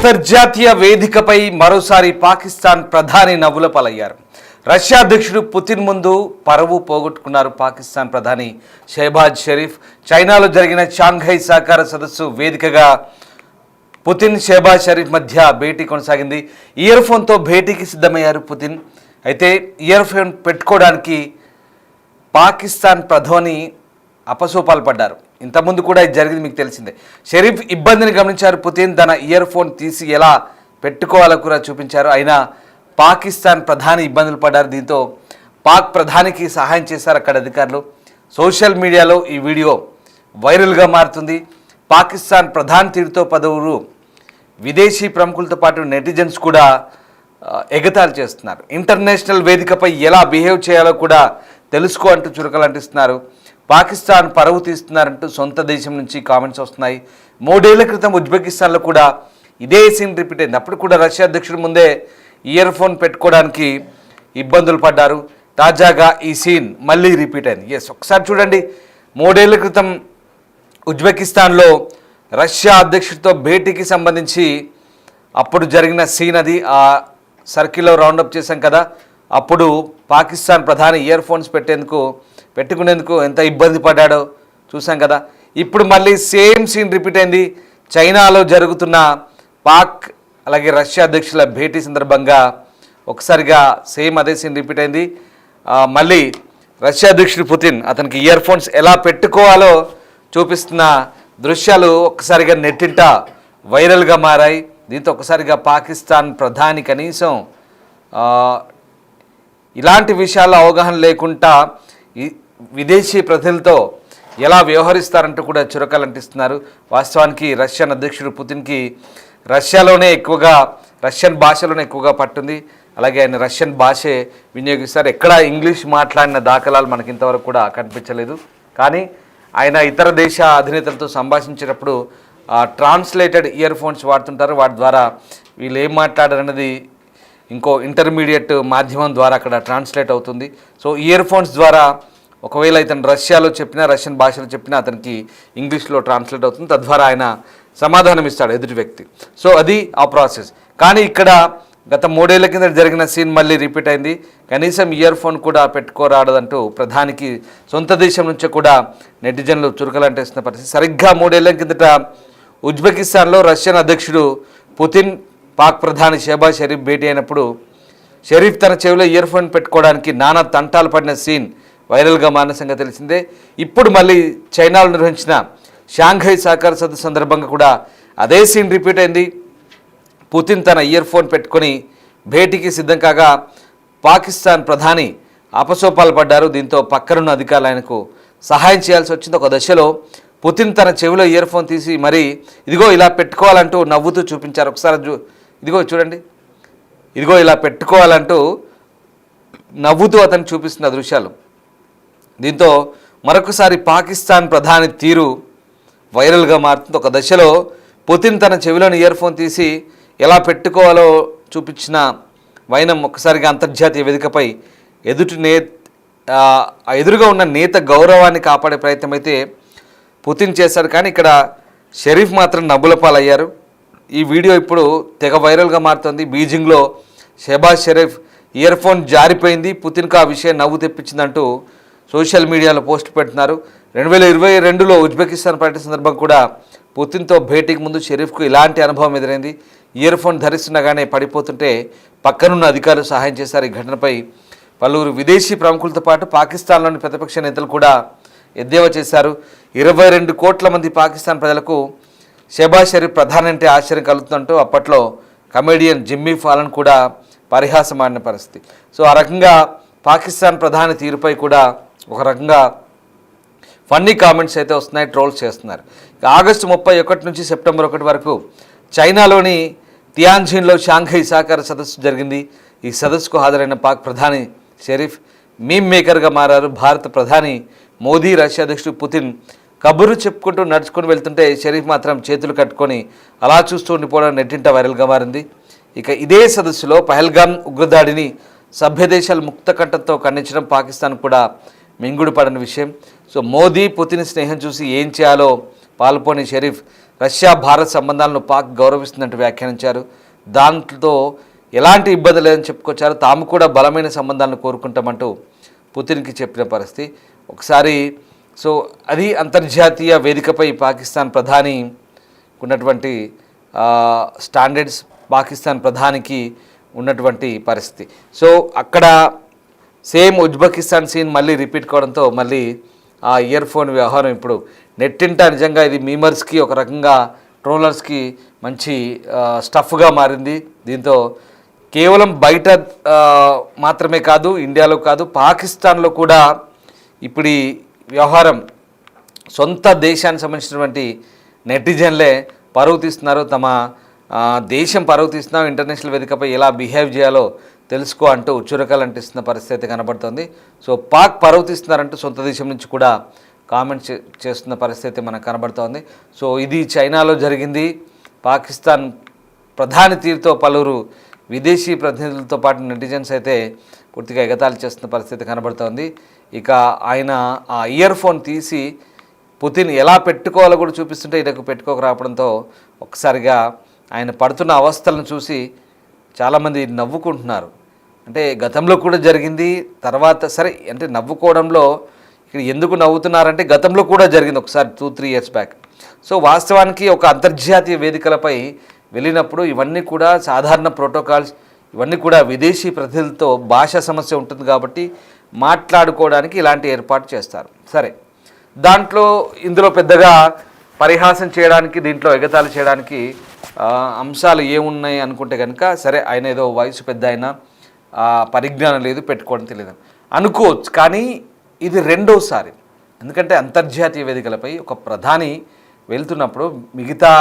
అంతర్జాతీయ వేదికపై మరోసారి పాకిస్తాన్ ప్రధాని నవ్వుల పాలయ్యారు. రష్యా అధ్యక్షుడు పుతిన్ ముందు పరువు పోగొట్టుకున్నారు పాకిస్తాన్ ప్రధాని షెహబాజ్ షరీఫ్. చైనాలో జరిగిన షాంఘై సహకార సదస్సు వేదికగా పుతిన్ షెహబాజ్ షరీఫ్ మధ్య భేటీ కొనసాగింది. ఇయర్ ఫోన్తో భేటీకి సిద్ధమయ్యారు పుతిన్. అయితే ఇయర్ ఫోన్ పెట్టుకోవడానికి పాకిస్తాన్ ప్రధాని అపసోపాలు పడ్డారు. ఇంతకుముందు కూడా ఇది జరిగింది, మీకు తెలిసిందే. షరీఫ్ ఇబ్బందిని గమనించారు పుతిన్. తన ఇయర్ ఫోన్ తీసి ఎలా పెట్టుకోవాలో కూడా చూపించారు. అయినా పాకిస్తాన్ ప్రధాని ఇబ్బందులు పడ్డారు. దీంతో పాక్ ప్రధానికి సహాయం చేశారు అక్కడ అధికారులు. సోషల్ మీడియాలో ఈ వీడియో వైరల్గా మారుతుంది. పాకిస్తాన్ ప్రధాని తీరుతో పలువురు విదేశీ ప్రముఖులతో పాటు నెటిజన్స్ కూడా ఎగతాళి చేస్తున్నారు. ఇంటర్నేషనల్ వేదికపై ఎలా బిహేవ్ చేయాలో కూడా తెలుసుకో అంటూ చురకలు అంటిస్తున్నారు. పాకిస్తాన్ పరువు తీస్తున్నారంటూ సొంత దేశం నుంచి కామెంట్స్ వస్తున్నాయి. 3 ఏళ్ల క్రితం ఉజ్బెకిస్తాన్లో కూడా ఇదే సీన్ రిపీట్ అయింది. అప్పుడు కూడా రష్యా అధ్యక్షుడి ముందే ఇయర్ ఫోన్ పెట్టుకోవడానికి ఇబ్బందులు పడ్డారు. తాజాగా ఈ సీన్ మళ్ళీ రిపీట్ అయింది. ఒకసారి చూడండి. 3 ఏళ్ల క్రితం ఉజ్బెకిస్తాన్లో రష్యా అధ్యక్షుడితో భేటీకి సంబంధించి అప్పుడు జరిగిన సీన్ అది. ఆ సర్కిల్లో రౌండప్ చేశాం కదా. అప్పుడు పాకిస్తాన్ ప్రధాని ఇయర్ ఫోన్స్ పెట్టుకునేందుకు ఎంత ఇబ్బంది పడ్డాడో చూసాం కదా. ఇప్పుడు మళ్ళీ సేమ్ సీన్ రిపీట్ అయింది. చైనాలో జరుగుతున్న పాక్ అలాగే రష్యా అధ్యక్షుల భేటీ సందర్భంగా ఒకసారిగా సేమ్ అదే సీన్ రిపీట్ అయింది. మళ్ళీ రష్యా అధ్యక్షుడు పుతిన్ అతనికి ఇయర్ ఫోన్స్ ఎలా పెట్టుకోవాలో చూపిస్తున్న దృశ్యాలు ఒక్కసారిగా నెట్టింట వైరల్గా మారాయి. దీంతో ఒకసారిగా పాకిస్తాన్ ప్రధాని కనీసం ఇలాంటి విషయాల్లో అవగాహన లేకుండా విదేశీ ప్రజలతో ఎలా వ్యవహరిస్తారంటూ కూడా చురకలు అంటిస్తున్నారు. వాస్తవానికి రష్యన్ అధ్యక్షుడు పుతిన్కి రష్యన్ భాషలోనే ఎక్కువగా పట్టుంది. అలాగే ఆయన రష్యన్ భాషే వినియోగిస్తారు. ఎక్కడ ఇంగ్లీష్ మాట్లాడిన దాఖలాలు మనకి ఇంతవరకు కూడా కనిపించలేదు. కానీ ఆయన ఇతర దేశ అధినేతలతో సంభాషించేటప్పుడు ట్రాన్స్లేటెడ్ ఇయర్ ఫోన్స్ వాడుతుంటారు. వాటి ద్వారా వీళ్ళు ఏం మాట్లాడారన్నది ఇంకో ఇంటర్మీడియట్ మాధ్యమం ద్వారా అక్కడ ట్రాన్స్లేట్ అవుతుంది. సో ఇయర్ ఫోన్స్ ద్వారా ఒకవేళ ఇతను రష్యాలో చెప్పినా రష్యన్ భాషలో చెప్పినా అతనికి ఇంగ్లీష్లో ట్రాన్స్లేట్ అవుతుంది. తద్వారా ఆయన సమాధానం ఇస్తాడు ఎదుటి వ్యక్తి. సో అది ఆ ప్రాసెస్. కానీ ఇక్కడ గత 3 ఏళ్ల కింద జరిగిన సీన్ మళ్ళీ రిపీట్ అయింది. కనీసం ఇయర్ ఫోన్ కూడా పెట్టుకోరాడదంటూ ప్రధానికి సొంత దేశం నుంచే కూడా నెటిజన్లు చురుకలంటేస్తున్న పరిస్థితి. సరిగ్గా 3 ఏళ్ల కిందట ఉజ్బెకిస్తాన్లో రష్యన్ అధ్యక్షుడు పుతిన్ పాక్ ప్రధాని షెహబాజ్ షరీఫ్ భేటీ అయినప్పుడు షరీఫ్ తన చెవిలో ఇయర్ ఫోన్ పెట్టుకోవడానికి నానా తంటాలు పడిన సీన్ వైరల్గా మారిన సంగతి తెలిసిందే. ఇప్పుడు మళ్ళీ చైనాలో నిర్వహించిన షాంఘై సహకార సదస్సు సందర్భంగా కూడా అదే సీన్ రిపీట్ అయింది. పుతిన్ తన ఇయర్ ఫోన్ పెట్టుకొని భేటీకి సిద్ధం కాగా పాకిస్తాన్ ప్రధాని అపసోపాలు పడ్డారు. దీంతో పక్కనున్న అధికారులు ఆయనకు సహాయం చేయాల్సి వచ్చింది. ఒక దశలో పుతిన్ తన చెవిలో ఇయర్ ఫోన్ తీసి మరీ ఇదిగో ఇలా పెట్టుకోవాలంటూ నవ్వుతూ చూపించారు. ఒకసారి ఇదిగో చూడండి, ఇదిగో ఇలా పెట్టుకోవాలంటూ నవ్వుతూ అతను చూపిస్తున్న దృశ్యాలు. దీంతో మరొకసారి పాకిస్తాన్ ప్రధాని తీరు వైరల్గా మారుతుంది. ఒక దశలో పుతిన్ తన చెవిలోని ఇయర్ ఫోన్ తీసి ఎలా పెట్టుకోవాలో చూపించిన వైనం ఒక్కసారిగా అంతర్జాతీయ వేదికపై ఎదురుగా ఉన్న నేత గౌరవాన్ని కాపాడే ప్రయత్నం అయితే పుతిన్ చేశారు. కానీ ఇక్కడ షరీఫ్ మాత్రం నవ్వుల పాలయ్యారు. ఈ వీడియో ఇప్పుడు తెగ వైరల్గా మారుతుంది. బీజింగ్లో షెహబాజ్ షరీఫ్ ఇయర్ ఫోన్ జారిపోయింది, పుతిన్కు ఆ విషయం నవ్వు తెప్పించిందంటూ సోషల్ మీడియాలో పోస్ట్ పెడుతున్నారు. 2022లో ఉజ్బెకిస్తాన్ పర్యటన సందర్భంగా కూడా పుతిన్తో భేటీకి ముందు షరీఫ్కు ఇలాంటి అనుభవం ఎదురైంది. ఇయర్ ఫోన్ ధరిస్తుండగానే పడిపోతుంటే పక్కనున్న అధికారులు సహాయం చేశారు. ఈ ఘటనపై పలువురు విదేశీ ప్రముఖులతో పాటు పాకిస్తాన్లోని ప్రతిపక్ష నేతలు కూడా ఎద్దేవా చేశారు. 22 కోట్ల మంది పాకిస్తాన్ ప్రజలకు షెహబాజ్ షరీఫ్ ప్రధాని అంటే ఆశ్చర్యం కలుగుతుందంటూ అప్పట్లో కమెడియన్ జిమ్మీ ఫాలన్ కూడా పరిహాసమాడిన పరిస్థితి. సో ఆ రకంగా పాకిస్తాన్ ప్రధాని తీరుపై కూడా ఒక రకంగా ఫన్నీ కామెంట్స్ అయితే వస్తున్నాయి, ట్రోల్స్ చేస్తున్నారు. ఆగస్టు 31 నుంచి సెప్టెంబర్ 1 వరకు చైనాలోని తియాన్జిన్లో షాంఘై సహకార సదస్సు జరిగింది. ఈ సదస్సుకు హాజరైన పాక్ ప్రధాని షరీఫ్ మీమ్ మేకర్గా మారారు. భారత ప్రధాని మోదీ, రష్యా అధ్యక్షుడు పుతిన్ కబుర్లు చెప్పుకుంటూ నడుచుకొని వెళ్తుంటే షరీఫ్ మాత్రం చేతులు కట్టుకొని అలా చూస్తూ ఉండిపోవడం నెట్టింట వైరల్గా మారింది. ఇక ఇదే సదస్సులో పహల్గామ్ ఉగ్రదాడిని సభ్య దేశాలు ముక్త కంఠంతో ఖండించడం పాకిస్తాన్ కూడా మింగుడు పడని విషయం. సో మోదీ పుతిన్ స్నేహం చూసి ఏం చేయాలో పాల్పోని షరీఫ్ రష్యా భారత్ సంబంధాలను పాక్ గౌరవిస్తున్నట్టు వ్యాఖ్యానించారు. దాంతో ఎలాంటి ఇబ్బంది లేదని చెప్పుకొచ్చారు. తాము కూడా బలమైన సంబంధాలను కోరుకుంటామంటూ పుతిన్కి చెప్పిన పరిస్థితి. ఒకసారి అది అంతర్జాతీయ వేదికపై పాకిస్తాన్ ప్రధాని ఉన్నటువంటి స్టాండర్డ్స్, పాకిస్తాన్ ప్రధానికి ఉన్నటువంటి పరిస్థితి. అక్కడ సేమ్ ఉజ్బెకిస్తాన్ సీన్ మళ్ళీ రిపీట్ కావడంతో మళ్ళీ ఆ ఇయర్ ఫోన్ వ్యవహారం ఇప్పుడు నెట్టింట నిజంగా ఇది మీమర్స్కి, ఒక రకంగా ట్రోలర్స్కి మంచి స్టఫ్గా మారింది. దీంతో కేవలం బయట మాత్రమే కాదు, ఇండియాలో కాదు, పాకిస్తాన్లో కూడా ఇప్పుడు ఈ వ్యవహారం సొంత దేశానికి సంబంధించినటువంటి నెటిజన్లే పరువు తీస్తున్నారు. తమ దేశం పరువు తీస్తున్నాం, ఇంటర్నేషనల్ వేదికపై ఎలా బిహేవ్ చేయాలో తెలుసుకో అంటూ చురకలు అంటిస్తున్న పరిస్థితి కనబడుతుంది. పాక్ పరువు తీస్తున్నారంటూ సొంత దేశం నుంచి కూడా కామెంట్ చేస్తున్న పరిస్థితి మనకు కనబడుతోంది. ఇది చైనాలో జరిగింది. పాకిస్తాన్ ప్రధాని తీరుతో పలువురు విదేశీ ప్రతినిధులతో పాటు నెటిజన్స్ అయితే పూర్తిగా ఎగతాళి చేస్తున్న పరిస్థితి కనబడుతోంది. ఇక ఆయన ఆ ఇయర్ ఫోన్ తీసి పుతిన్ ఎలా పెట్టుకోవాలో కూడా చూపిస్తుంటే ఈయనకు పెట్టుకోక రావడంతో ఒక్కసారిగా ఆయన పడుతున్న అవస్థలను చూసి చాలామంది నవ్వుకుంటున్నారు. అంటే గతంలో కూడా జరిగింది, తర్వాత సరే అంటే నవ్వుకోవడంలో ఇక్కడ ఎందుకు నవ్వుతున్నారంటే గతంలో కూడా జరిగింది ఒకసారి 2-3 ఇయర్స్ బ్యాక్. వాస్తవానికి ఒక అంతర్జాతీయ వేదికలపై వెళ్ళినప్పుడు ఇవన్నీ కూడా సాధారణ ప్రోటోకాల్స్, ఇవన్నీ కూడా విదేశీ ప్రతినిధులతో భాషా సమస్య ఉంటుంది కాబట్టి మాట్లాడుకోవడానికి ఇలాంటి ఏర్పాటు చేస్తారు. సరే, ఇందులో పెద్దగా పరిహాసం చేయడానికి, దీంట్లో ఎగతాళి చేయడానికి అంశాలు ఏమున్నాయి అనుకుంటే కనుక, సరే ఆయన ఏదో వయసు పెద్ద అయినా పరిజ్ఞానం లేదు, పెట్టుకోవడం తెలియదు అనుకోవచ్చు. కానీ ఇది రెండోసారి. ఎందుకంటే అంతర్జాతీయ వేదికలపై ఒక ప్రధాని వెళ్తున్నప్పుడు మిగతా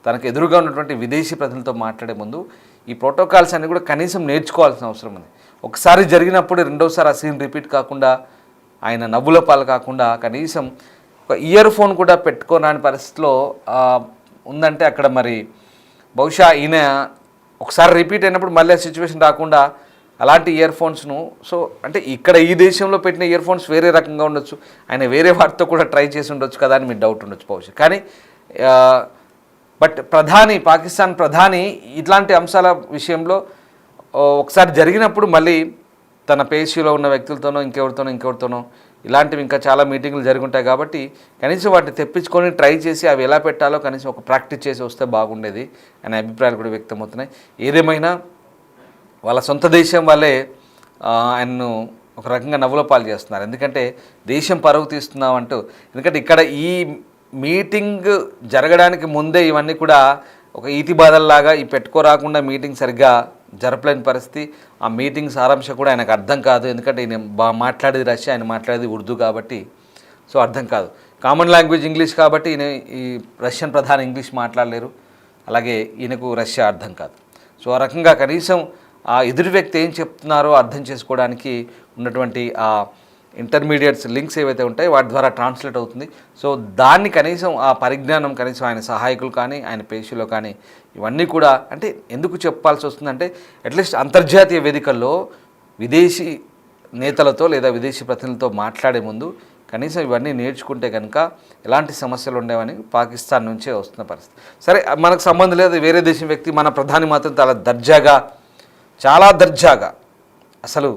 తనకు ఎదురుగా ఉన్నటువంటి విదేశీ ప్రజలతో మాట్లాడే ముందు ఈ ప్రోటోకాల్స్ అన్నీ కూడా కనీసం నేర్చుకోవాల్సిన అవసరం ఉంది. ఒకసారి జరిగినప్పుడు రెండోసారి ఆ సీన్ రిపీట్ కాకుండా, ఆయన నవ్వుల పాలు కాకుండా కనీసం ఒక ఇయర్ ఫోన్ కూడా పెట్టుకోరాని పరిస్థితిలో ఉందంటే అక్కడ మరి బహుశా ఈయన ఒకసారి రిపీట్ అయినప్పుడు మళ్ళీ ఆ సిచ్యువేషన్ రాకుండా అలాంటి ఇయర్ ఫోన్స్ను అంటే ఇక్కడ ఈ దేశంలో పెట్టిన ఇయర్ ఫోన్స్ వేరే రకంగా ఉండొచ్చు, ఆయన వేరే వాటితో కూడా ట్రై చేసి ఉండొచ్చు కదా అని మీకు డౌట్ ఉండొచ్చు బహుశా. కానీ బట్ పాకిస్తాన్ ప్రధాని ఇట్లాంటి అంశాల విషయంలో ఒకసారి జరిగినప్పుడు మళ్ళీ తన పేషీలో ఉన్న వ్యక్తులతోనో ఇంకెవరితోనో ఇలాంటివి ఇంకా చాలా మీటింగ్లు జరుగుంటాయి కాబట్టి కనీసం వాటిని తెప్పించుకొని ట్రై చేసి అవి ఎలా పెట్టాలో కనీసం ఒక ప్రాక్టీస్ చేసి వస్తే బాగుండేది అనే అభిప్రాయాలు కూడా వ్యక్తమవుతున్నాయి. ఏదేమైనా వాళ్ళ సొంత దేశం వాళ్ళే ఆయన్ను ఒక రకంగా నవ్వుల పాలు చేస్తున్నారు. ఎందుకంటే దేశం పరువు తీస్తున్నాం అంటూ. ఎందుకంటే ఇక్కడ ఈ మీటింగ్ జరగడానికి ముందే ఇవన్నీ కూడా ఒక ఈతి బాధల్లాగా ఈ పెట్టుకోరాకుండా మీటింగ్ సరిగ్గా జరపలేని పరిస్థితి. ఆ మీటింగ్ సారాంశం కూడా ఆయనకు అర్థం కాదు. ఎందుకంటే ఈయన మాట్లాడేది రష్యా, ఆయన మాట్లాడేది ఉర్దూ కాబట్టి అర్థం కాదు. కామన్ లాంగ్వేజ్ ఇంగ్లీష్ కాబట్టి ఈయన ఈ రష్యన్ ప్రధాని ఇంగ్లీష్ మాట్లాడలేరు, అలాగే ఈయనకు రష్యా అర్థం కాదు. ఆ రకంగా కనీసం ఆ ఎదురు వ్యక్తి ఏం చెప్తున్నారో అర్థం చేసుకోవడానికి ఉన్నటువంటి ఆ ఇంటర్మీడియట్స్ లింక్స్ ఏవైతే ఉంటాయో వాటి ద్వారా ట్రాన్స్లేట్ అవుతుంది. దాన్ని కనీసం ఆ పరిజ్ఞానం కనీసం ఆయన సహాయకులు కానీ, ఆయన పేషీలో కానీ ఇవన్నీ కూడా అంటే ఎందుకు చెప్పాల్సి వస్తుందంటే అట్లీస్ట్ అంతర్జాతీయ వేదికల్లో విదేశీ నేతలతో లేదా విదేశీ ప్రతినిధులతో మాట్లాడే ముందు కనీసం ఇవన్నీ నేర్చుకుంటే కనుక ఎలాంటి సమస్యలు ఉండేవని పాకిస్తాన్ నుంచే వస్తున్న పరిస్థితి. సరే, మనకు సంబంధం లేదు, వేరే దేశం వ్యక్తి, మన ప్రధాని మాత్రం చాలా దర్జాగా అసలు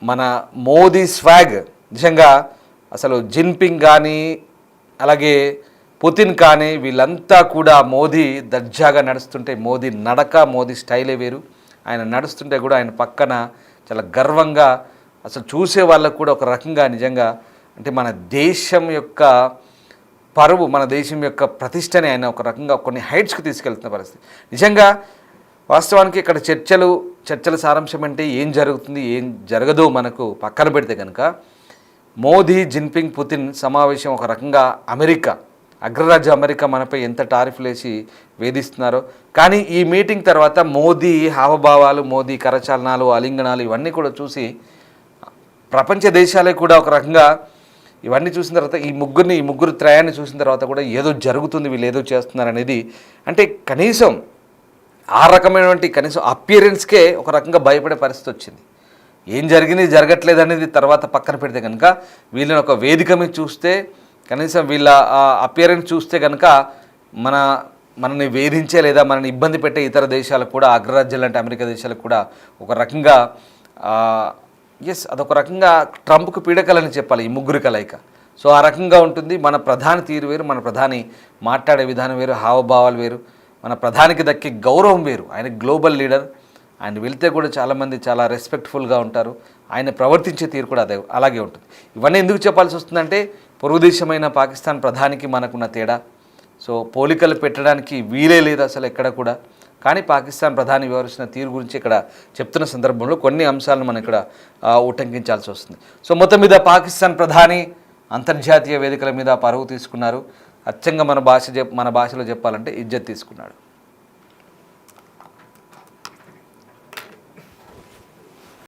మన మోదీ స్వాగ్ నిజంగా అసలు జిన్పింగ్ కానీ అలాగే పుతిన్ కానీ వీళ్ళంతా కూడా మోదీ దర్జాగా నడుస్తుంటే మోదీ నడక, మోదీ స్టైలే వేరు. ఆయన నడుస్తుంటే కూడా ఆయన పక్కన చాలా గర్వంగా అసలు చూసే వాళ్ళకు కూడా ఒక రకంగా నిజంగా అంటే మన దేశం యొక్క పరువు, మన దేశం యొక్క ప్రతిష్టని ఆయన ఒక రకంగా కొన్ని హైట్స్కి తీసుకెళ్తున్న పరిస్థితి. నిజంగా వాస్తవానికి ఇక్కడ చర్చల సారాంశం అంటే ఏం జరుగుతుంది, ఏం జరగదో మనకు పక్కన పెడితే కనుక మోదీ, జిన్పింగ్, పుతిన్ సమావేశం ఒక రకంగా అగ్రరాజ్య అమెరికా మనపై ఎంత టారిఫ్లు వేసి వేధిస్తున్నారో, కానీ ఈ మీటింగ్ తర్వాత మోదీ హావభావాలు, మోదీ కరచాలనాలు, ఆలింగనాలు ఇవన్నీ కూడా చూసి ప్రపంచ దేశాలే కూడా ఒక రకంగా ఇవన్నీ చూసిన తర్వాత ఈ ముగ్గురు త్రయాన్ని చూసిన తర్వాత కూడా ఏదో జరుగుతుంది, వీళ్ళు ఏదో చేస్తున్నారు అనేది అంటే కనీసం ఆ రకమైనటువంటి కనీసం అపియరెన్స్కే ఒక రకంగా భయపడే పరిస్థితి వచ్చింది. ఏం జరిగింది జరగట్లేదు అనేది తర్వాత పక్కన పెడితే కనుక వీళ్ళని ఒక వేదిక మీద చూస్తే కనీసం వీళ్ళ అపియరెన్స్ చూస్తే కనుక మన మనల్ని వేధించే లేదా మనల్ని ఇబ్బంది పెట్టే ఇతర దేశాలకు కూడా, అగ్రరాజ్యాలు లాంటి అమెరికా దేశాలకు కూడా ఒక రకంగా అదొక రకంగా ట్రంప్కు పీడకలని చెప్పాలి ఈ ముగ్గురు కలయిక. సో ఆ రకంగా ఉంటుంది. మన ప్రధాని తీరు వేరు, మన ప్రధాని మాట్లాడే విధానం వేరు, హావభావాలు వేరు, మన ప్రధానికి దక్కే గౌరవం వేరు. ఆయన గ్లోబల్ లీడర్, ఆయన వెళ్తే కూడా చాలామంది చాలా రెస్పెక్ట్ఫుల్గా ఉంటారు. ఆయన ప్రవర్తించే తీరు కూడా అలాగే ఉంటుంది. ఇవన్నీ ఎందుకు చెప్పాల్సి వస్తుందంటే పొరుగు దేశమైన పాకిస్తాన్ ప్రధానికి మనకున్న తేడా. సో పోలికలు పెట్టడానికి వీలే లేదు అసలు ఎక్కడ కూడా. కానీ పాకిస్తాన్ ప్రధాని వ్యవహరించిన తీరు గురించి ఇక్కడ చెప్తున్న సందర్భంలో కొన్ని అంశాలను మనం ఇక్కడ ఉటంకించాల్సి వస్తుంది. సో మొత్తం మీద పాకిస్తాన్ ప్రధాని అంతర్జాతీయ వేదికల మీద పరువు తీసుకున్నారు. అచ్చంగా మన భాషలో చెప్పాలంటే ఇజ్జత్ తీసుకున్నాడు.